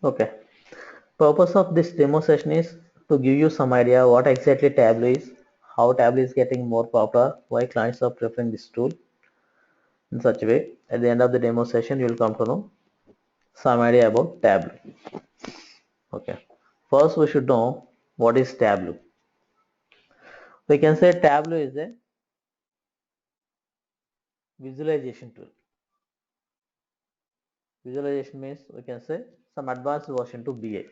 Okay. Purpose of this demo session is to give you some idea what exactly Tableau is, how Tableau is getting more popular, why clients are preferring this tool in such a way. At the end of the demo session, you will come to know some idea about Tableau. Okay. First, we should know what is Tableau. We can say Tableau is a visualization tool. Visualization means we can say some advanced version to BA.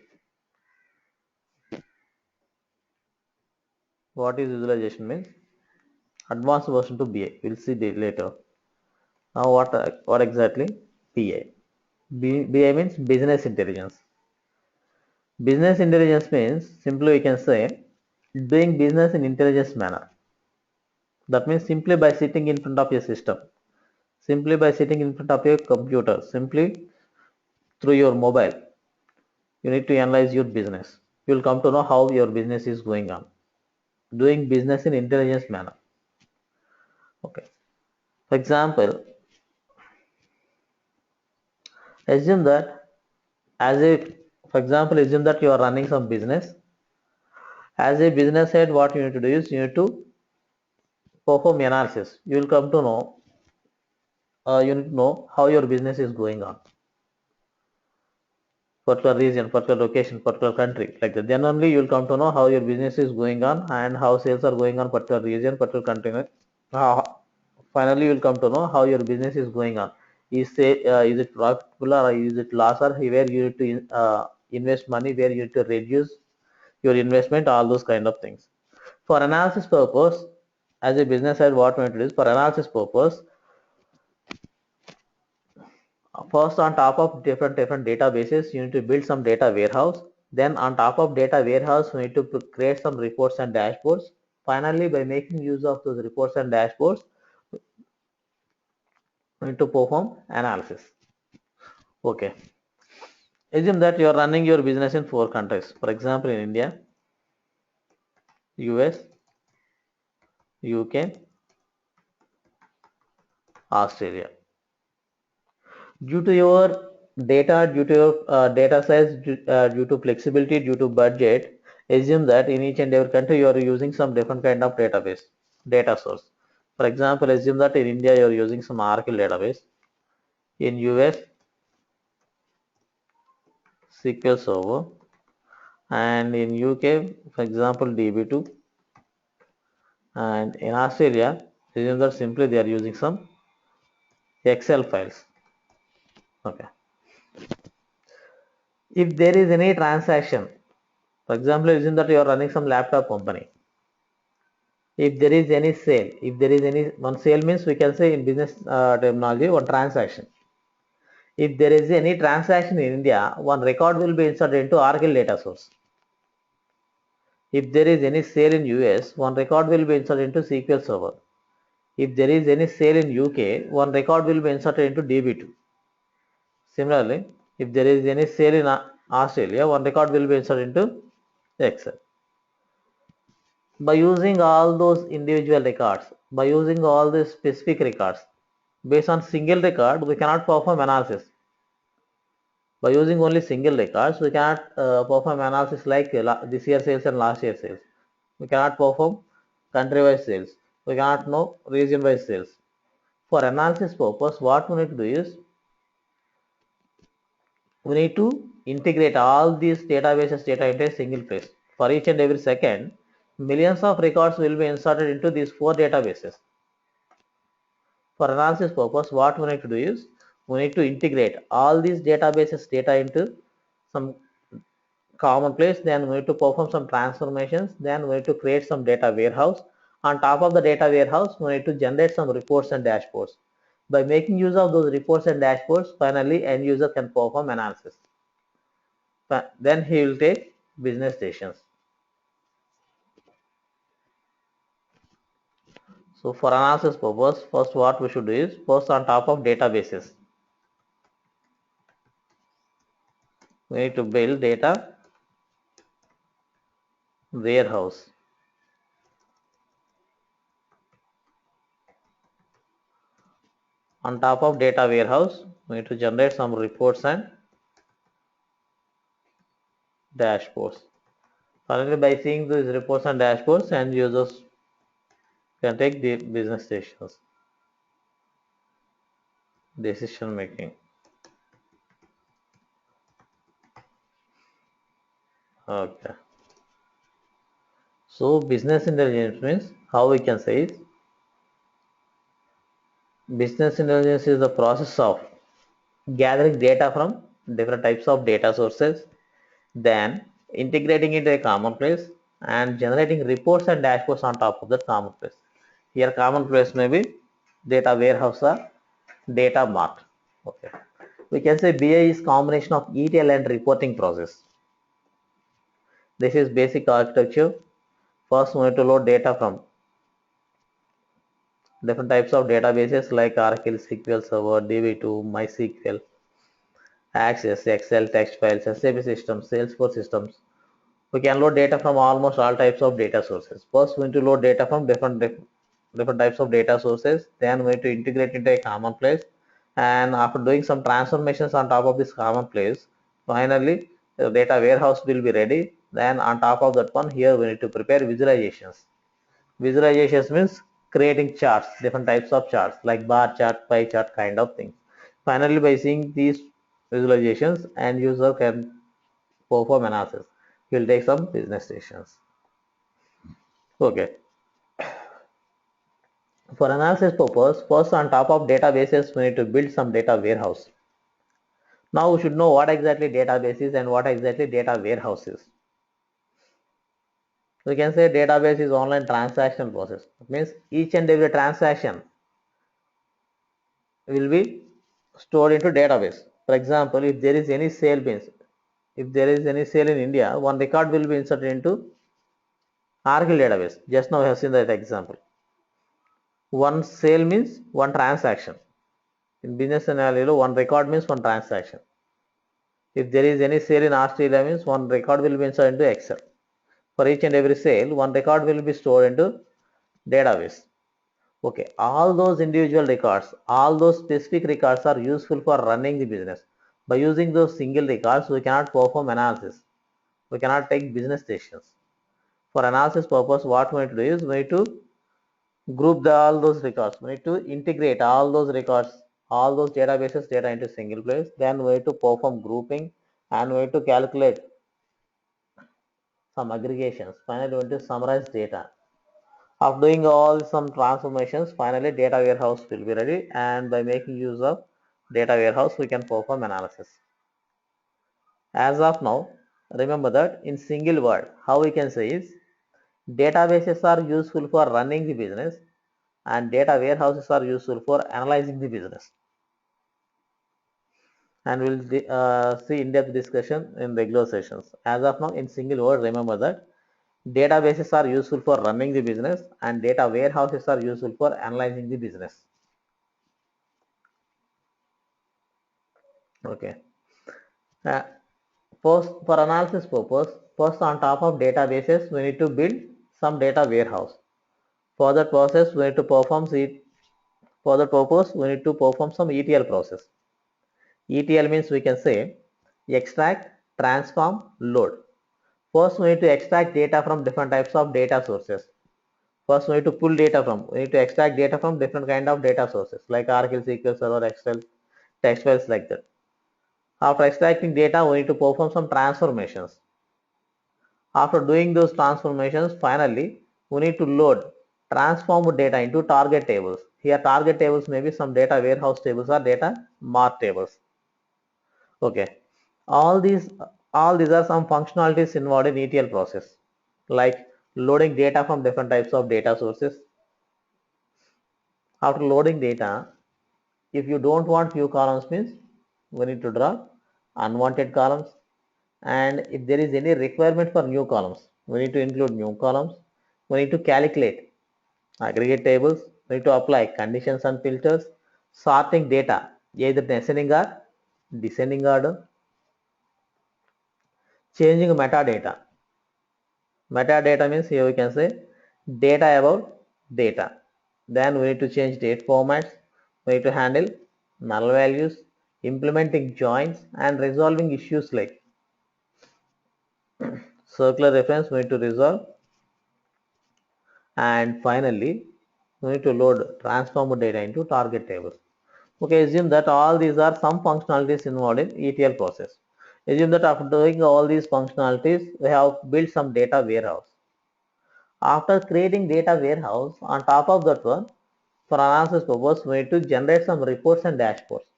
What is visualization means? Advanced version to BA. We'll see later. Now what exactly BA? BA means business intelligence. Business intelligence means simply we can say doing business in intelligence manner. That means simply by sitting in front of your system, simply by sitting in front of your computer, simply through your mobile, you need to analyze your business. You will come to know how your business is going on. Doing business in intelligence manner. Okay. For example, assume that as a for example, assume that you are running some business. As a business head, what you need to do is you need to perform analysis. You will come to know you need to know how your business is going on, particular region, particular location, particular country, like that. Then only you will come to know how your business is going on and how sales are going on particular region, particular country. Finally, you will come to know how your business is going on. Is it profitable or is it loss, or where you need to invest money, where you need to reduce your investment, all those kind of things. For analysis purpose, as a business side, what we need to do is for analysis purpose, first on top of different databases, you need to build some data warehouse. Then on top of data warehouse, we need to create some reports and dashboards. Finally, by making use of those reports and dashboards, we need to perform analysis. Okay. Assume that you are running your business in 4 countries. For example, in India, US, UK, Australia. Due to your due to your data size, due to flexibility, due to budget, assume that in each and every country you are using some different kind of database, data source. For example, assume that in India you are using some Oracle database, in US SQL Server, and in UK, for example, DB2, and in Australia, assume that simply they are using some Excel files. Okay. If there is any transaction, for example, assume that you are running some laptop company. If there is any sale, if there is any one sale means we can say in business terminology one transaction. If there is any transaction in India, one record will be inserted into Oracle data source. If there is any sale in US, one record will be inserted into SQL Server. If there is any sale in UK, one record will be inserted into DB2. Similarly, if there is any sale in Australia, one record will be inserted into Excel. By using all those individual records, by using all the specific records, based on single record, we cannot perform analysis. By using only single records, we cannot perform analysis like this year sales and last year sales. We cannot perform country-wise sales. We cannot know region-wise sales. For analysis purpose, what we need to do is we need to integrate all these databases data into a single place. For each and every second, millions of records will be inserted into these 4 databases. For analysis purpose, what we need to do is we need to integrate all these databases data into some common place. Then we need to perform some transformations. Then we need to create some data warehouse. On top of the data warehouse, we need to generate some reports and dashboards. By making use of those reports and dashboards, finally end user can perform analysis. Then he will take business decisions. So for analysis purpose, first what we should do is first on top of databases, we need to build data warehouse. On top of data warehouse, we need to generate some reports and dashboards. Finally, by seeing these reports and dashboards, end users can take the business decision making. Okay. So business intelligence means, how we can say is, business intelligence is the process of gathering data from different types of data sources, then integrating into a common place and generating reports and dashboards on top of that common place. Here common place may be data warehouse or data mart. Okay. We can say BI is combination of ETL and reporting process. This is basic architecture. First, we need to load data from different types of databases like Oracle, SQL Server, DB2, MySQL, Access, Excel, text files, SAP systems, Salesforce systems. We can load data from almost all types of data sources. First, we need to load data from different types of data sources. Then we need to integrate into a common place. And after doing some transformations on top of this common place, finally the data warehouse will be ready. Then on top of that one, here we need to prepare visualizations. Visualizations means creating charts, different types of charts like bar chart, pie chart kind of things. Finally, by seeing these visualizations, end user can perform analysis. He'll take some business decisions. Okay. For analysis purpose, first on top of databases, we need to build some data warehouse. Now we should know what exactly database is and what exactly data warehouse is. We can say database is online transaction process. It means each and every transaction will be stored into database. For example, if there is any sale means, if there is any sale in India, one record will be inserted into Oracle database. Just now we have seen that example. One sale means one transaction. In business scenario, one record means one transaction. If there is any sale in Australia means one record will be inserted into Excel. For each and every sale, one record will be stored into database. Okay, all those individual records, all those specific records are useful for running the business. By using those single records, we cannot perform analysis. We cannot take business decisions. For analysis purpose, what we need to do is we need to group all those records. We need to integrate all those records, all those databases data into single place. Then we need to perform grouping and we need to calculate some aggregations. Finally, we need to summarize data. After doing all some transformations, finally data warehouse will be ready, and by making use of data warehouse, we can perform analysis. As of now, remember that in single word, how we can say is, databases are useful for running the business and data warehouses are useful for analyzing the business. And we'll see in-depth discussion in regular sessions. As of now, in single word, remember that databases are useful for running the business and data warehouses are useful for analyzing the business. Okay. First, for analysis purpose, first on top of databases, we need to build some data warehouse. For that process, we need to perform for that purpose, we need to perform some ETL process. ETL means we can say extract, transform, load. First, we need to extract data from different types of data sources. First, we need to pull data from, we need to extract data from different kind of data sources like Oracle, SQL Server, Excel, text files like that. After extracting data, we need to perform some transformations. After doing those transformations, finally, we need to load transformed data into target tables. Here, target tables may be some data warehouse tables or data mart tables. Okay, all these are some functionalities involved in ETL process, like loading data from different types of data sources. After loading data, if you don't want few columns means we need to draw unwanted columns, and if there is any requirement for new columns, we need to include new columns. We need to calculate aggregate tables. We need to apply conditions and filters, sorting data either in ascending or descending order, changing metadata. Metadata means here we can say data about data. Then we need to change date formats. We need to handle null values, implementing joins and resolving issues like Circular reference we need to resolve, and finally we need to load transformed data into target table. Okay, assume that all these are some functionalities involved in ETL process. Assume that after doing all these functionalities, we have built some data warehouse. After creating data warehouse, on top of that one, for analysis purpose, we need to generate some reports and dashboards.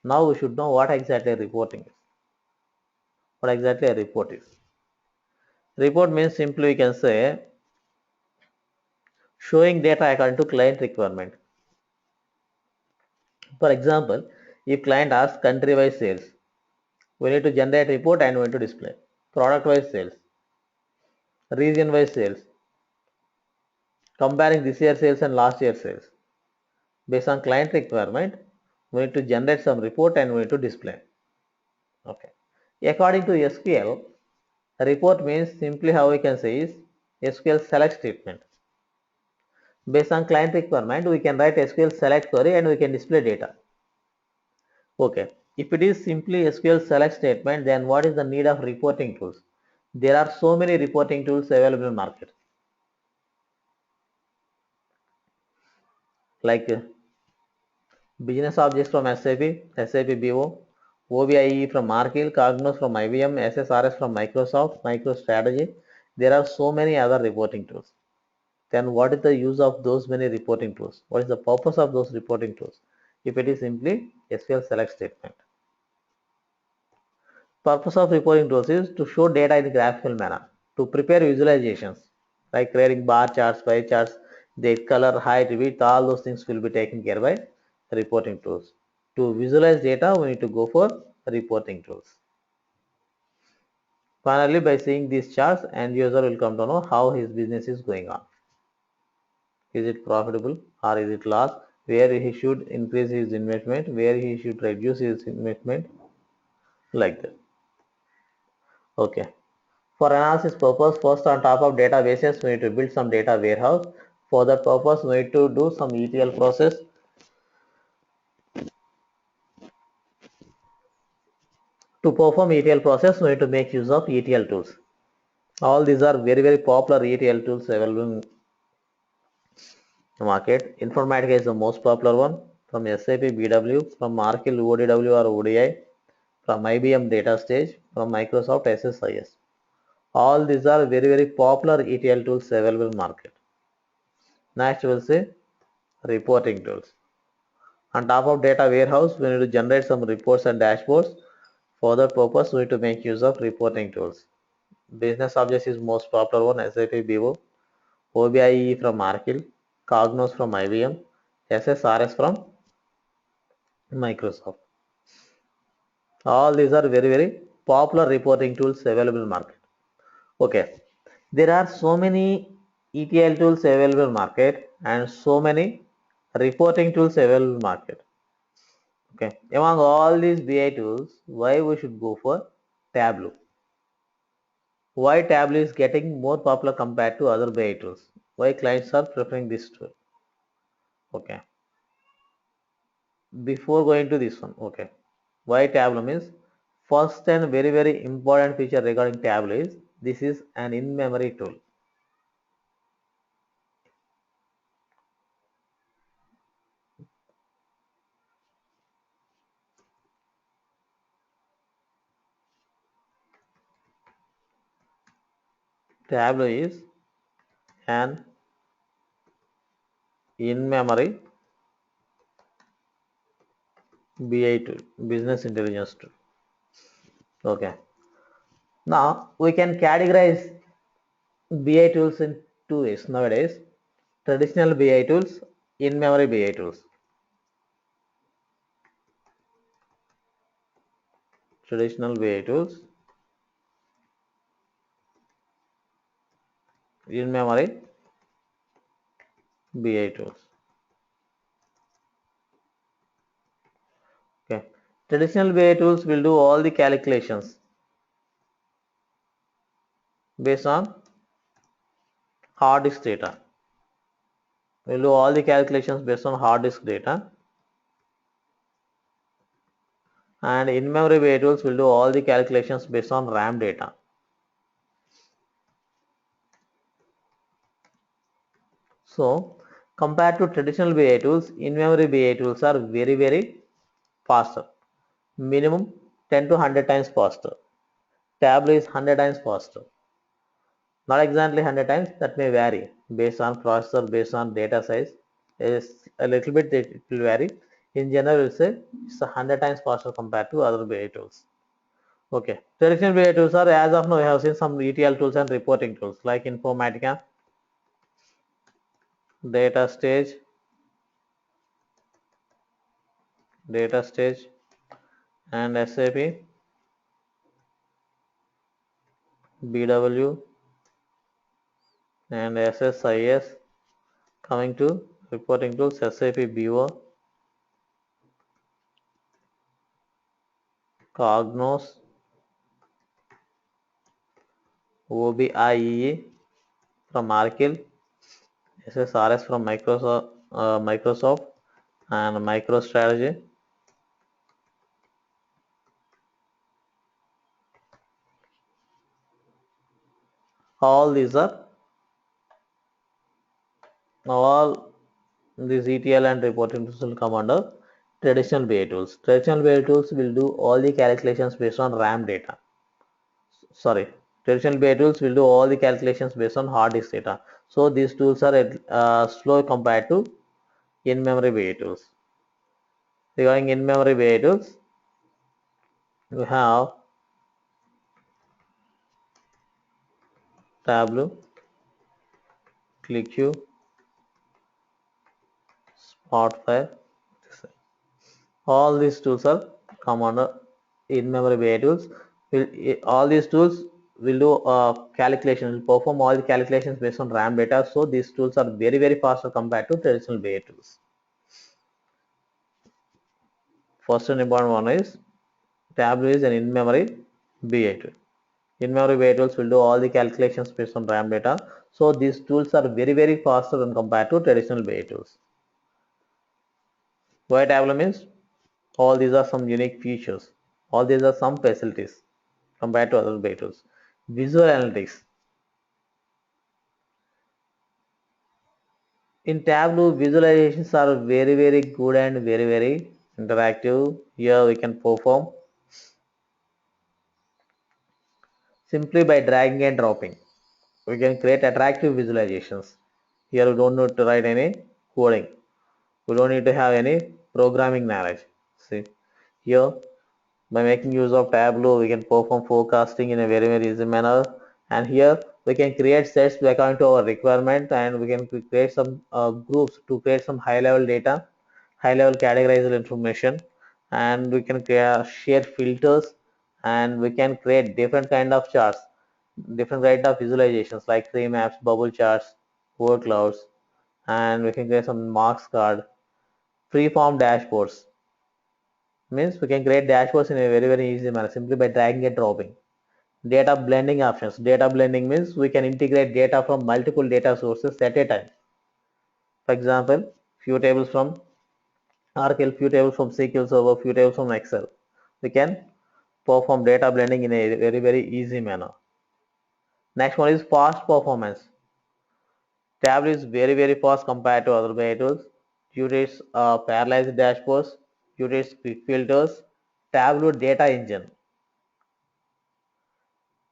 Now we should know what exactly reporting is. What exactly a report is. Report means simply we can say showing data according to client requirement. For example, if client asks country-wise sales, we need to generate report and we need to display. Product-wise sales, region-wise sales, comparing this year sales and last year sales. Based on client requirement, we need to generate some report and we need to display. Okay. According to SQL, a report means simply how we can say is SQL select statement. Based on client requirement, we can write SQL select query and we can display data. Okay. If it is simply SQL select statement, then what is the need of reporting tools? There are so many reporting tools available in market. Like business objects from SAP BO, OBIE from Markil, Cognos from IBM, SSRS from Microsoft, MicroStrategy. There are so many other reporting tools. Then what is the use of those many reporting tools? What is the purpose of those reporting tools? If it is simply SQL select statement. Purpose of reporting tools is to show data in graphical manner, to prepare visualizations, like creating bar charts, pie charts, their color, height, width, all those things will be taken care by reporting tools. To visualize data, we need to go for reporting tools. Finally, by seeing these charts, end user will come to know how his business is going on. Is it profitable or is it loss? Where he should increase his investment, where he should reduce his investment, like that. Okay. For analysis purpose, first on top of databases, we need to build some data warehouse. For that purpose, we need to do some ETL process. To perform ETL process, we need to make use of ETL tools. All these are very popular ETL tools available in the market. Informatica is the most popular one, from SAP BW, from Markil ODW or ODI, from IBM DataStage, from Microsoft SSIS. All these are very popular ETL tools available in market. Next we will see reporting tools. On top of data warehouse, we need to generate some reports and dashboards. For that purpose, we need to make use of reporting tools. Business Objects is most popular one, SAP BO, OBIE from Arkil, Cognos from IBM, SSRS from Microsoft. All these are very popular reporting tools available in market. Okay, there are so many ETL tools available in market and so many reporting tools available in market. Okay, among all these BI tools, why we should go for Tableau? Why Tableau is getting more popular compared to other BI tools? Why clients are preferring this tool? Okay, before going to this one, okay, why Tableau means first and very important feature regarding Tableau is this is an in-memory tool. Tableau is an in-memory BI tool, business intelligence tool. Okay, now we can categorize BI tools in two ways nowadays: traditional BI tools, in-memory BI tools. Traditional BI tools, in-memory BI tools. Okay, traditional BI tools will do all the calculations based on hard disk data. We'll do all the calculations based on hard disk data, and in-memory BI tools will do all the calculations based on RAM data. So compared to traditional BI tools, in-memory BI tools are very faster. Minimum 10 to 100 times faster. Tableau is 100 times faster. Not exactly 100 times, that may vary based on processor, based on data size. Is a little bit it will vary. In general, we'll say it's 100 times faster compared to other BI tools. Okay, traditional BI tools are, as of now, we have seen some ETL tools and reporting tools like Informatica, Data Stage, and SAP, BW, and SSIS. Coming to reporting tools, SAP BO, Cognos, OBIEE from Arkle, SSRS from Microsoft, and MicroStrategy. All these are all these ETL and reporting tools will come under traditional BI tools. Traditional BI tools will do all the calculations based on RAM data. Sorry, traditional BI tools will do all the calculations based on hard disk data. So these tools are slow compared to in-memory BI tools. Regarding in-memory BI tools, we have Tableau, ClickView, Spotfire. All these tools are come under in-memory BI tools. All these tools will do calculations, will perform all the calculations based on RAM data. So these tools are very faster compared to traditional BI tools. First and important one is Tableau is an in-memory BI tool. In-memory BI tools will do all the calculations based on RAM data. So these tools are very faster when compared to traditional BI tools. Why Tableau means all these are some unique features. All these are some facilities compared to other BI tools. Visual analytics. In Tableau, visualizations are very good and very interactive. Here we can perform simply by dragging and dropping. We can create attractive visualizations. Here we don't need to write any coding. We don't need to have any programming knowledge. See, here by making use of Tableau, we can perform forecasting in a very easy manner. And here we can create sets according to our requirement, and we can create some groups to create some high-level data, high-level categorized information, and we can share filters, and we can create different kind of charts, different kind of visualizations like tree maps, bubble charts, word clouds, and we can create some marks card, free-form dashboards. Means we can create dashboards in a very easy manner simply by dragging and dropping. Data blending options. Data blending means we can integrate data from multiple data sources at a time. For example, few tables from Oracle, few tables from SQL Server, few tables from Excel. We can perform data blending in a very easy manner. Next one is fast performance. Tableau is very fast compared to other BI tools due to its parallelized dashboards, due to its quick filters, Tableau data engine.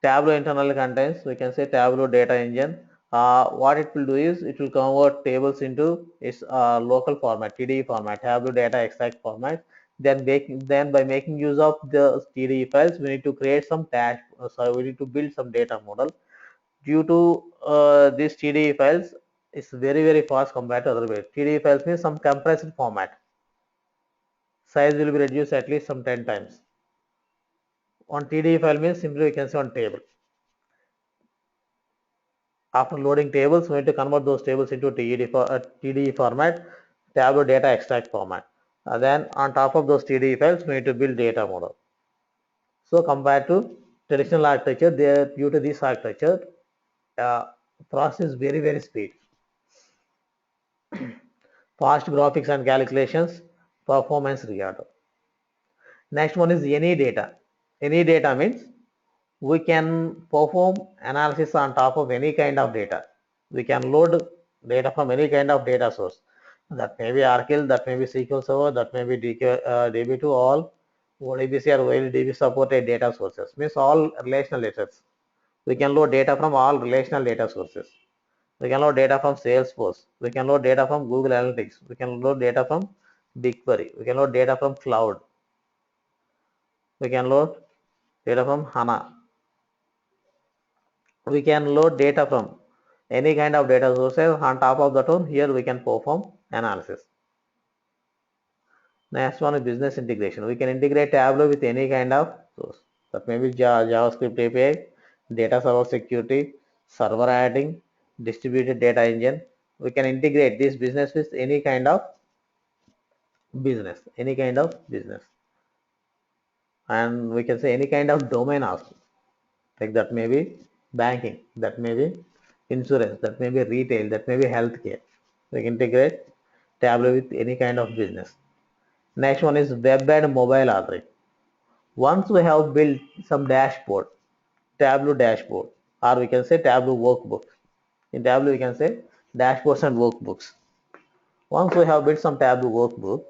Tableau internally contains, we can say Tableau data engine. What it will do is it will convert tables into its local format, TDE format, Tableau data extract format. Then by making use of the TDE files, we need to create some we need to build some data model. Due to these TDE files, it's very fast compared to other ways. TDE files means some compressed format. Size will be reduced at least some 10 times. On TDE file means simply we can say on table. After loading tables, we need to convert those tables into TDE format, Tableau data extract format. Then on top of those TDE files, we need to build data model. So compared to traditional architecture, due to this architecture, process is very speed. Fast graphics and calculations, performance reorder. Next one is any data. Any data means we can perform analysis on top of any kind of data. We can load data from any kind of data source. That may be Oracle, that may be SQL Server, that may be DB2, all ODBC or OLDB supported data sources, means all relational data. We can load data from all relational data sources. We can load data from Salesforce. We can load data from Google Analytics. We can load data from BigQuery. We can load data from cloud. We can load data from HANA. We can load data from any kind of data sources. On top of that one, here we can perform analysis. Next one is business integration. We can integrate Tableau with any kind of source. That may be JavaScript API, data server security, server adding, distributed data engine. We can integrate this business with any kind of business, and we can say any kind of domain also, like that may be banking, that may be insurance, that may be retail, that may be healthcare. We can integrate Tableau with any kind of business. Next one is web and mobile authoring. Once we have built some dashboard, Tableau dashboard, or we can say Tableau workbook. In Tableau we can say dashboards and workbooks. Once we have built some Tableau workbook,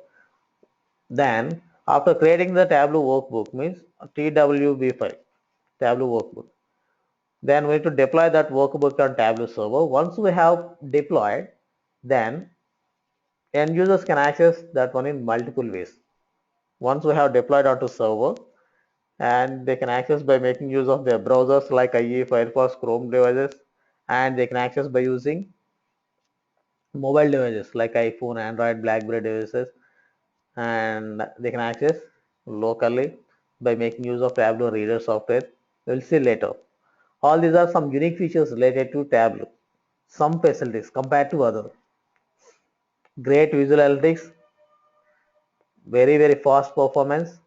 then after creating the Tableau workbook, means TWB file, Tableau workbook, then we need to deploy that workbook on Tableau server. Once we have deployed, then end users can access that one in multiple ways. Once we have deployed onto server, and they can access by making use of their browsers like IE, Firefox, Chrome devices, and they can access by using mobile devices like iPhone, Android, BlackBerry devices, and they can access locally by making use of Tableau Reader software. We'll see later. All these are some unique features related to Tableau. Some facilities compared to other. Great visual analytics, very fast performance.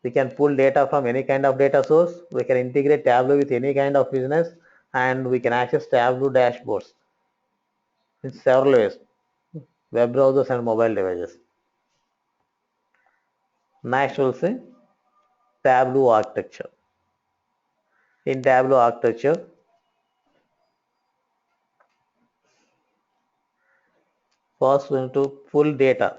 We can pull data from any kind of data source. We can integrate Tableau with any kind of business, and we can access Tableau dashboards in several ways, web browsers and mobile devices. Next we'll see Tableau architecture. In Tableau architecture, first we need to pull data.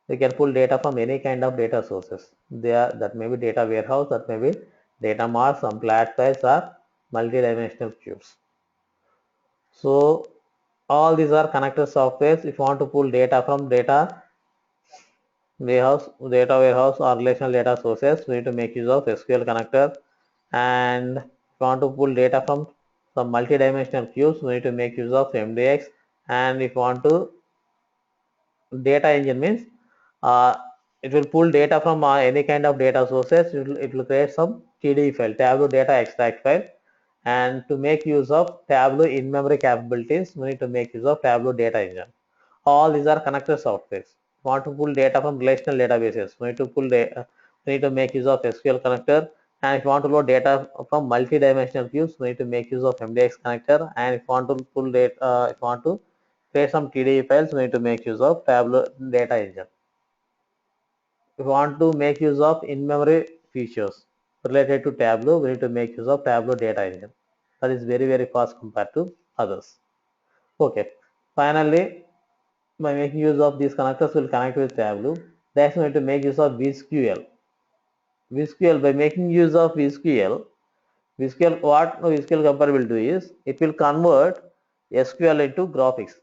We can pull data from any kind of data sources. That may be data warehouse, that may be data mart, some flat files, or multi-dimensional cubes. So all these are connected softwares. If you want to pull data from data warehouse or relational data sources, we need to make use of SQL connector. And if you want to pull data from some multi-dimensional cubes, we need to make use of MDX. And if you want to data engine, means it will pull data from any kind of data sources. It will create some TDE file, Tableau data extract file. And to make use of Tableau in-memory capabilities, we need to make use of Tableau data engine. All these are connected softwares. Want to pull data from relational databases, we need to pull data, we need to make use of SQL connector. And if you want to load data from multi-dimensional cubes, we need to make use of MDX connector. And if you want to pull data, if you want to create some TDE files, we need to make use of Tableau data engine. If you want to make use of in-memory features related to Tableau, we need to make use of Tableau data engine. That is very fast compared to others. Okay. Finally, by making use of these connectors, will connect with Tableau. Next, we need to make use of vSQL. By making use of vSQL, what vSQL compiler will do is, it will convert SQL into graphics.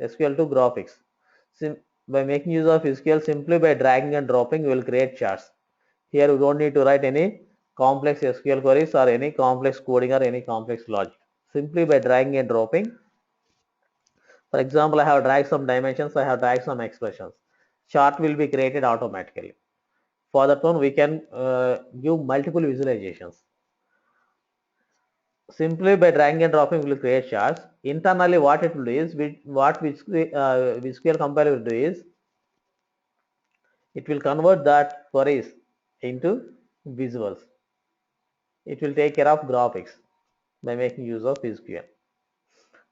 SQL to graphics. By making use of SQL, simply by dragging and dropping, we will create charts. Here we don't need to write any complex SQL queries or any complex coding or any complex logic. Simply by dragging and dropping. For example, I have dragged some dimensions, I have dragged some expressions. Chart will be created automatically. For that one, we can give multiple visualizations. Simply by dragging and dropping, we will create charts. Internally, what it will do is, what vSQL compiler will do is, it will convert that queries into visuals. It will take care of graphics by making use of vSQL.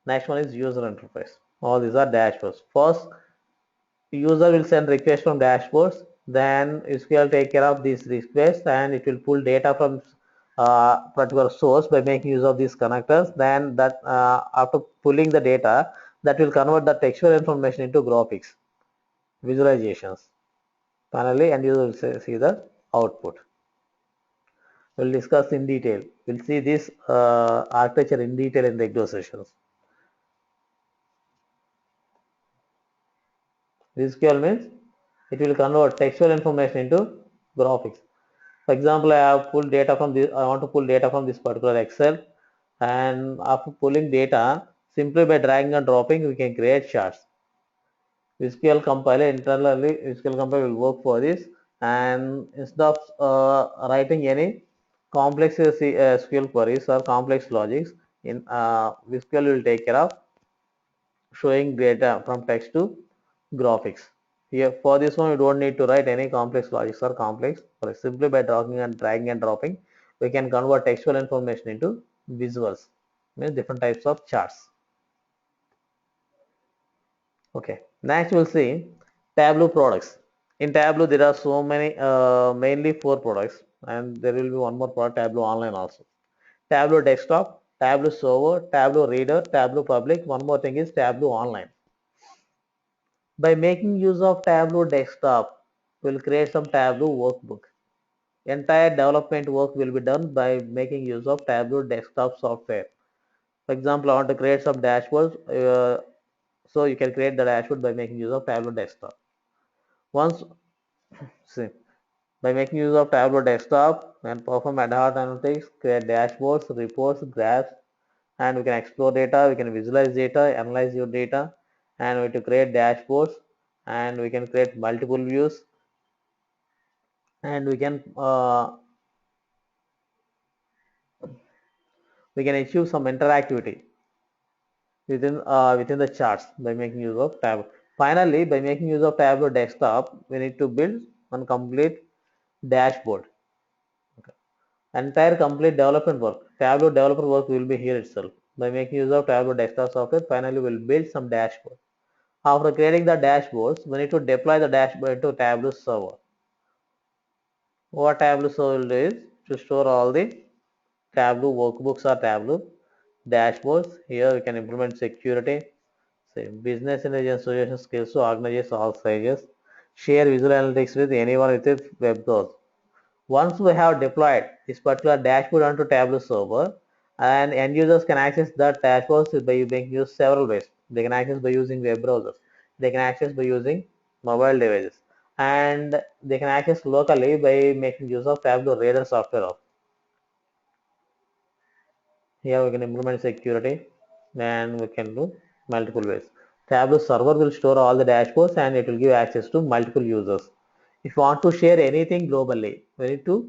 Next one is user interface. All these are dashboards. First, user will send requests from dashboards. Then SQL take care of these requests, and it will pull data from particular source by making use of these connectors. Then that after pulling the data, that will convert the textual information into graphics, visualizations. Finally, and you will see the output. We'll discuss in detail. We'll see this architecture in detail in the Ignore sessions. VSQL means it will convert textual information into graphics. For example, I have pulled data from this. I want to pull data from this particular Excel, and after pulling data, simply by dragging and dropping, we can create charts. VSQL compiler internally, VSQL compiler will work for this, and instead of writing any complex SQL queries or complex logics, in VSQL will take care of showing data from text to graphics. Here for this one, you don't need to write any complex logics or complex. Simply by dragging and dropping, we can convert textual information into visuals, means different types of charts. Okay, next we'll see Tableau products. In Tableau, there are so many, mainly 4 products, and there will be one more product, Tableau Online also. Tableau Desktop, Tableau Server, Tableau Reader, Tableau Public. One more thing is Tableau Online. By making use of Tableau Desktop, we'll create some Tableau workbook. Entire development work will be done by making use of Tableau Desktop software. For example, I want to create some dashboards, so you can create the dashboard by making use of Tableau Desktop. Once, see, by making use of Tableau Desktop and perform ad hoc analytics, create dashboards, reports, graphs, and we can explore data, we can visualize data, analyze your data, and we to create dashboards, and we can create multiple views, and we can achieve some interactivity within the charts by making use of Tableau. Finally, by making use of Tableau Desktop, we need to build one complete dashboard. Okay. Entire complete development work, Tableau developer work will be here itself. By making use of Tableau Desktop software, finally we'll build some dashboard. After creating the dashboards, we need to deploy the dashboard into Tableau server. What Tableau server will do is to store all the Tableau workbooks or Tableau dashboards. Here we can implement security, say business intelligence solution skills to organize all sizes, share visual analytics with anyone with a web browser. Once we have deployed this particular dashboard onto Tableau server, and end users can access that dashboards by being used several ways. They can access by using web browsers. They can access by using mobile devices, and they can access locally by making use of Tableau Reader software. Here we can implement security, and we can do multiple ways. Tableau server will store all the dashboards and it will give access to multiple users. If you want to share anything globally, we need to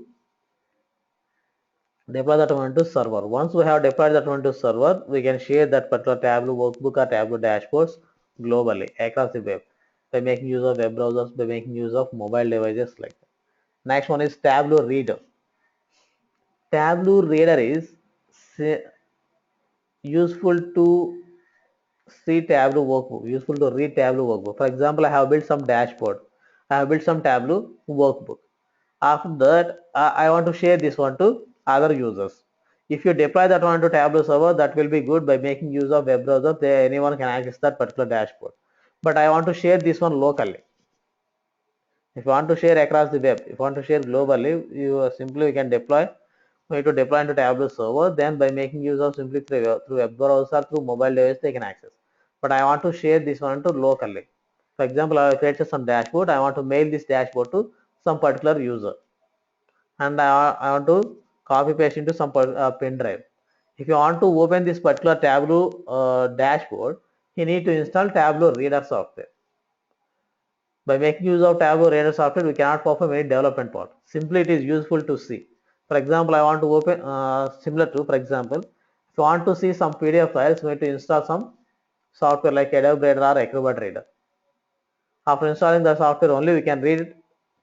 deploy that one to server. Once we have deployed that one to server, we can share that particular Tableau workbook or Tableau dashboards globally across the web by making use of web browsers, by making use of mobile devices like that. Next one is Tableau Reader. Tableau Reader is useful to see Tableau workbook, useful to read Tableau workbook. For example, I have built some dashboard. I have built some Tableau workbook. After that, I want to share this one to other users. If you deploy that one to Tableau server, that will be good by making use of web browser. Anyone can access that particular dashboard. But I want to share this one locally. If you want to share across the web, if you want to share globally, you simply can deploy. We need to deploy into Tableau server. Then by making use of simply through web browser, through mobile device, they can access. But I want to share this one to locally. For example, I created some dashboard. I want to mail this dashboard to some particular user, and I want to copy paste into some pen drive. If you want to open this particular Tableau dashboard, you need to install Tableau Reader software. By making use of Tableau Reader software, we cannot perform any development part. Simply, it is useful to see. For example, I want to open similar to, for example, if you want to see some PDF files, we need to install some software like Adobe Reader or Acrobat Reader. After installing the software only, we can read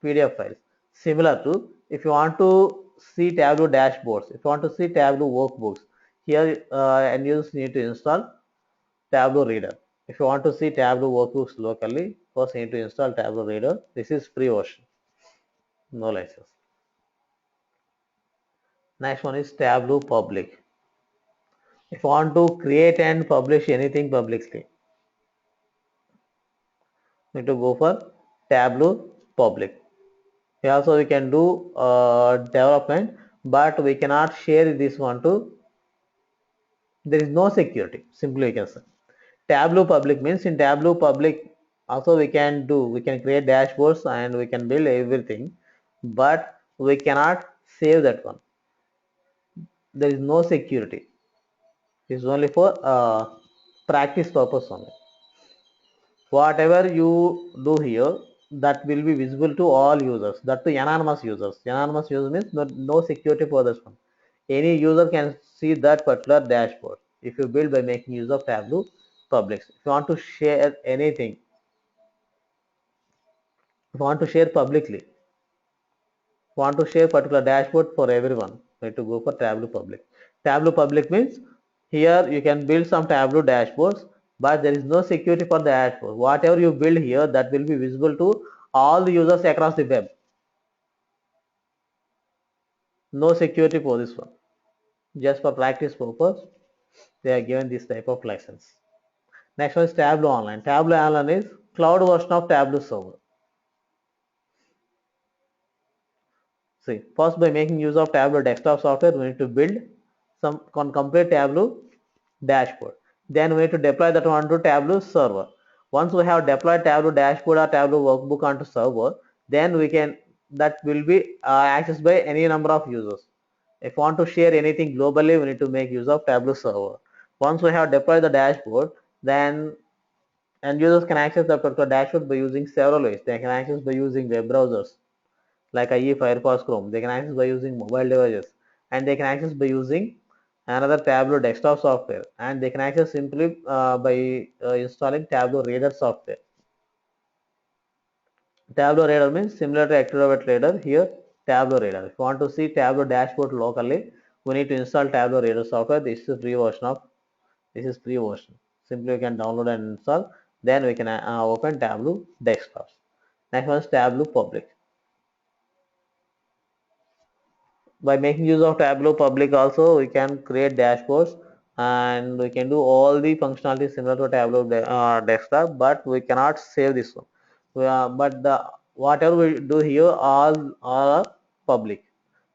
PDF files. Similar to, if you want to see Tableau dashboards, if you want to see Tableau workbooks, here end users need to install Tableau Reader. If you want to see Tableau workbooks locally, first you need to install Tableau Reader. This is free version, no license. Next one is Tableau Public. If you want to create and publish anything publicly, you need to go for Tableau Public. Here also we can do development, but we cannot share this one to, there is no security, simply we can say. Tableau Public means in Tableau Public also we can create dashboards and we can build everything, but we cannot save that one. There is no security. It is only for practice purpose only. Whatever you do here, that will be visible to all users, that to anonymous users. Anonymous user means no security for this one. Any user can see that particular dashboard if you build by making use of Tableau Public. If you want to share anything, if you want to share publicly, want to share particular dashboard for everyone, you need to go for Tableau Public. Tableau Public means here you can build some Tableau dashboards, but there is no security for the dashboard. Whatever you build here, that will be visible to all the users across the web. No security for this one. Just for practice purpose, they are given this type of license. Next one is Tableau Online. Tableau Online is cloud version of Tableau Server. See, first by making use of Tableau desktop software, we need to build some complete Tableau dashboard. Then we need to deploy that one to Tableau server. Once we have deployed Tableau dashboard or Tableau workbook onto server, then we can, that will be accessed by any number of users. If we want to share anything globally, we need to make use of Tableau server. Once we have deployed the dashboard, then and users can access the particular dashboard by using several ways. They can access by using web browsers like IE, Firefox, Chrome. They can access by using mobile devices, and they can access by using another Tableau desktop software, and they can access simply by installing Tableau Reader software. Tableau Reader means similar to Acrobat Reader. Here, Tableau Reader. If you want to see Tableau dashboard locally, we need to install Tableau Reader software. This is free version of. This is free version. Simply we can download and install. Then we can open Tableau desktops. Next one is Tableau Public. By making use of Tableau Public also, we can create dashboards and we can do all the functionalities similar to Tableau desktop, but we cannot save this one. But the whatever we do here all are public.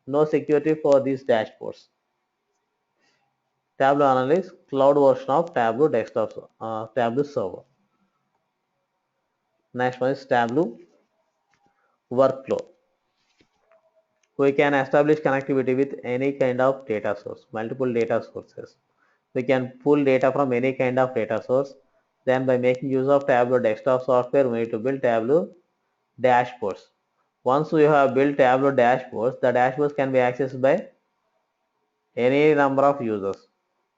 No security for these dashboards. Tableau Analyst, cloud version of Tableau desktop, Tableau server. Next one is Tableau Workflow. We can establish connectivity with any kind of data source, multiple data sources. We can pull data from any kind of data source. Then by making use of Tableau desktop software, we need to build Tableau dashboards. Once we have built Tableau dashboards, the dashboards can be accessed by any number of users.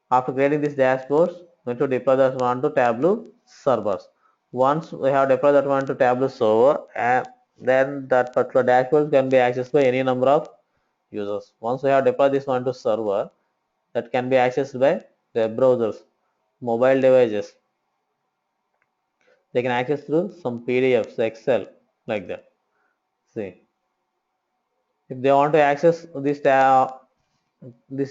After creating these dashboards, we need to deploy that one to Tableau servers. Once we have deployed that one to Tableau server, and then that particular dashboard can be accessed by any number of users. Once we have deployed this one to server, that can be accessed by web browsers, mobile devices. They can access through some PDFs, Excel, like that. See, if they want to access this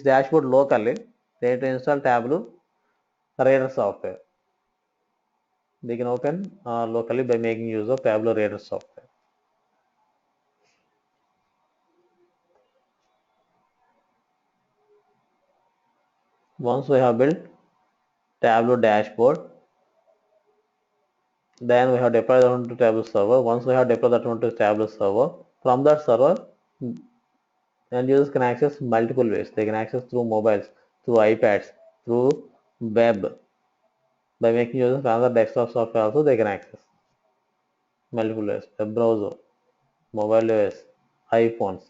dashboard locally, they need to install Tableau Reader software. They can open locally by making use of Tableau Reader software. Once we have built Tableau dashboard, then we have deployed that one to Tableau server. Once we have deployed that one to Tableau server, from that server, and users can access multiple ways. They can access through mobiles, through iPads, through web. By making use of another desktop software also they can access multiple ways. Web browser, mobile device, iPhones.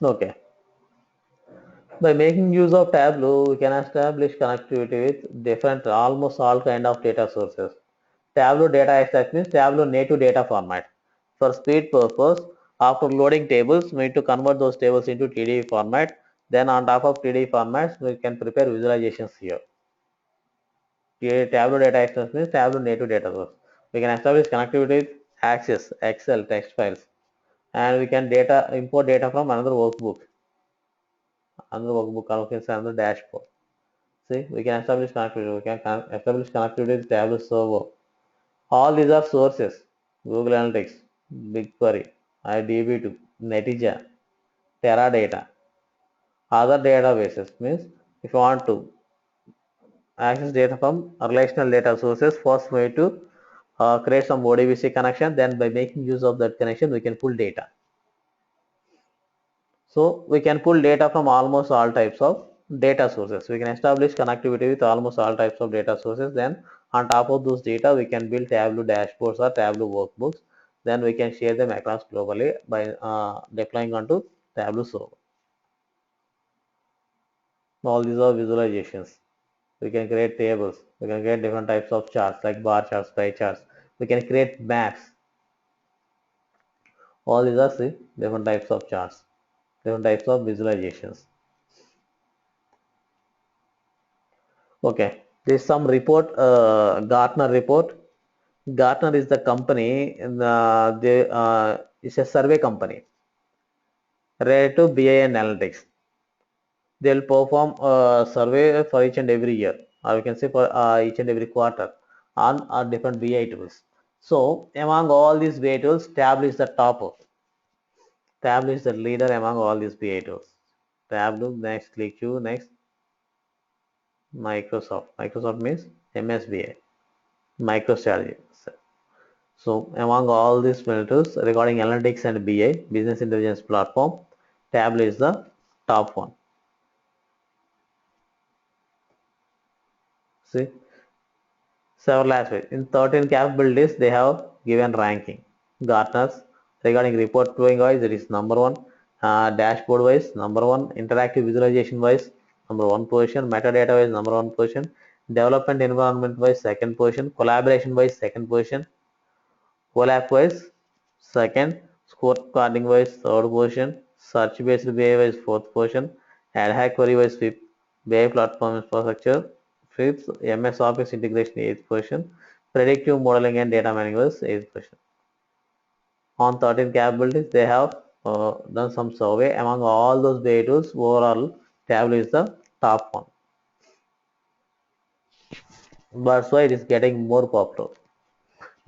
Okay. By making use of Tableau, we can establish connectivity with different, almost all kind of data sources. Tableau data extract means Tableau native data format. For speed purpose, after loading tables, we need to convert those tables into TDE format. Then on top of TDE formats, we can prepare visualizations here. Tableau data extract means Tableau native data source. We can establish connectivity with Access, Excel, text files. and we can import data from another workbook, or we can say another dashboard. See, we can establish connectivity. We can establish connectivity with Tableau server. All these are sources: Google Analytics, BigQuery, IDB2, Netija, Teradata. Other databases means if you want to access data from relational data sources, first we need to create some ODBC connection. Then by making use of that connection, we can pull data. So we can pull data from almost all types of data sources. We can establish connectivity with almost all types of data sources. Then on top of those data, we can build Tableau dashboards or Tableau workbooks. Then we can share them across globally by deploying onto Tableau server. All these are visualizations. We can create tables. We can create different types of charts like bar charts, pie charts. We can create maps. All these are different types of charts, different types of visualizations. Okay, there's some report, Gartner report. Gartner is the company, it's a survey company related to BI and analytics. They'll perform a survey for each and every year, or we can say for each and every quarter on different BI tools. So among all these BI tools, Tableau is the top. Tableau is the leader among all these BI tools. Tableau, next ClickView, next Microsoft. Microsoft means MSBI, MicroStrategy. So among all these tools regarding analytics and BI, business intelligence platform, Tableau is the top one. See, several aspects. In 13 capabilities, they have given ranking. Gartner's regarding report doing wise, it is number one. Dashboard wise, number one. Interactive visualization wise, number one position. Metadata wise, number one position. Development environment wise, second position. Collaboration wise, second position. Collab wise, second. Scorecarding wise, third position. Search based BI wise, fourth position. Ad hoc query wise, fifth. BI platform infrastructure, fifth. MS Office integration, eighth position. Predictive modeling and data mining was eighth position. On 13 capabilities, they have done some survey. Among all those BI tools, overall, Tableau is the top one. That's why it is getting more popular.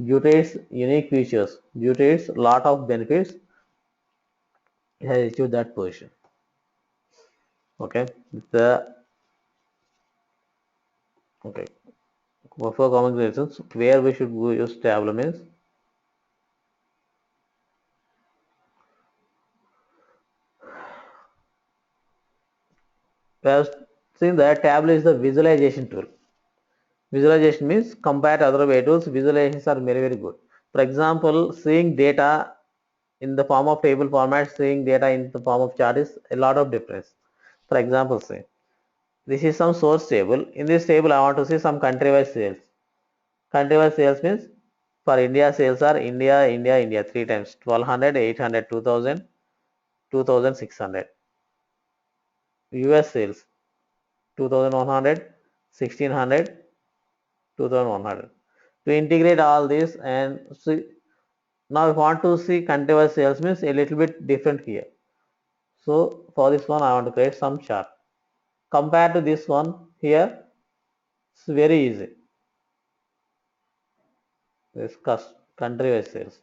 Due to its unique features, due to its lot of benefits, it has achieved that position. Okay, the okay for common reasons where we should use Tableau means we have seen that Tableau is the visualization tool. Visualization means compared to other way tools, visualizations are very good. For example, seeing data in the form of table format, seeing data in the form of chart is a lot of difference. For example, say this is some source table. In this table, I want to see some country-wise sales. Country-wise sales means for India, sales are India, India, India, three times 1200, 800, 2000, 2600. US sales 2100, 1600, 2100. To integrate all this and see, now if I want to see country-wise sales means a little bit different here. So for this one, I want to create some chart. Compared to this one here, it's very easy. This country-wise sales,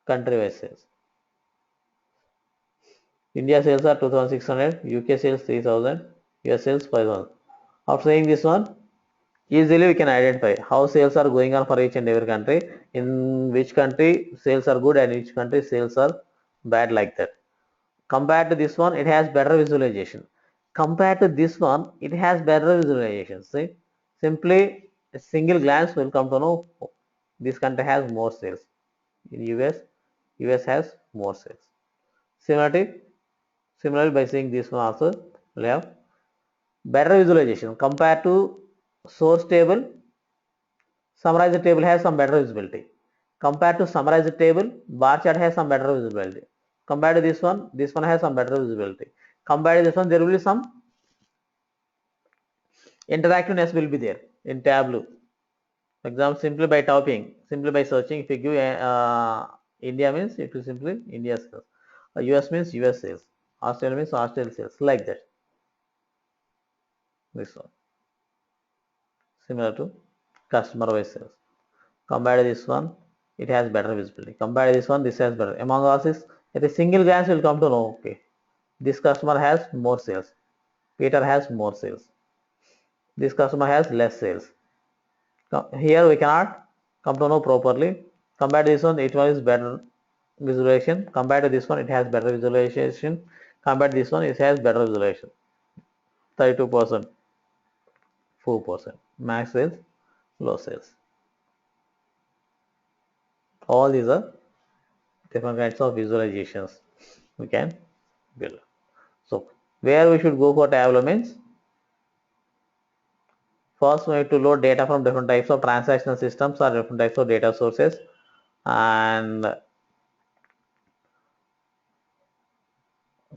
country-wise sales. India sales are 2600, UK sales 3000, US sales 5000. After saying this one, easily we can identify how sales are going on for each and every country, in which country sales are good and which country sales are bad, like that. Compared to this one, it has better visualization. Compared to this one, it has better visualization. See, simply a single glance will come to know this country has more sales. In US has more sales. Similarly, by seeing this one also, we'll have better visualization compared to source table. Summarize table has some better visibility. Compared to summarize table, bar chart has some better visibility. Compared to this one has some better visibility. Compared to this one, there will be some interactiveness will be there in Tableau. For example, simply by typing, simply by searching, if you give India means it will simply India sales. US means US sales. Australia means Australia sales. Like that. This one. Similar to customer wise sales. Compared to this one, it has better visibility. Compared to this one, this has better. Among all this, at a single glance, will come to know, okay, this customer has more sales. Peter has more sales. This customer has less sales. Here we cannot come to know properly. Compared to this one, it is better visualization. Compared to this one, it has better visualization. Compared to this one, it has better visualization. 32%, 4%. Max sales, low sales. All these are different kinds of visualizations we can build. So where we should go for Tableau means, first we need to load data from different types of transactional systems or different types of data sources, and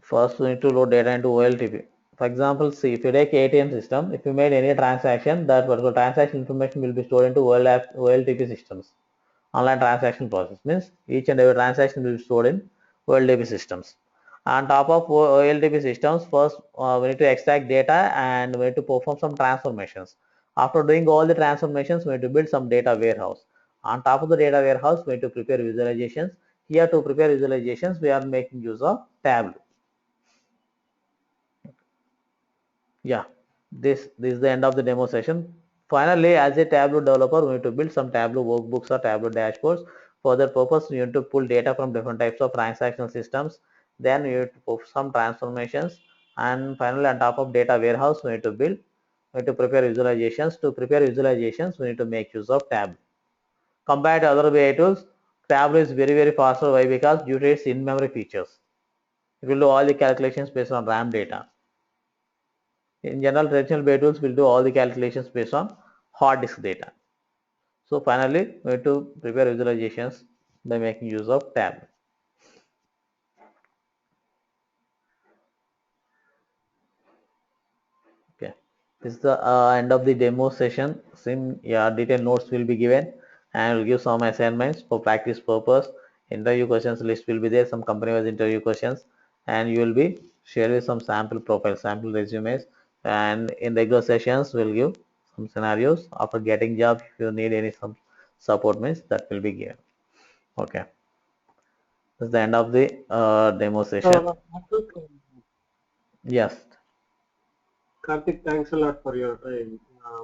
first we need to load data into OLTP. For example, see, if you take ATM system, if you made any transaction, that particular transaction information will be stored into OLTP systems. Online transaction process means each and every transaction will be stored in OLTP systems. On top of OLTP systems, first we need to extract data and we need to perform some transformations. After doing all the transformations, we need to build some data warehouse. On top of the data warehouse, we need to prepare visualizations. Here to prepare visualizations, we are making use of Tableau. Yeah, this is the end of the demo session. Finally, as a Tableau developer, we need to build some Tableau workbooks or Tableau dashboards. For that purpose, you need to pull data from different types of transactional systems. Then you need to perform some transformations, and finally on top of data warehouse, we need to prepare visualizations. To prepare visualizations, we need to make use of Tableau. Compared to other BI tools, Tableau is very faster. Why? Because due to its in-memory features, it will do all the calculations based on RAM data. In general, traditional BI tools will do all the calculations based on hard disk data. So finally, we need to prepare visualizations by making use of Tableau. Okay, this is the end of the demo session. Some detailed notes will be given, and will give some assignments for practice purpose. Interview questions list will be there, some company-wise interview questions, and you will be shared with some sample profiles, sample resumes, and in regular sessions we'll give some scenarios. After getting job, if you need any some support means that will be given. Okay, this is the end of the demo session. Yes. Karthik, thanks a lot for your time.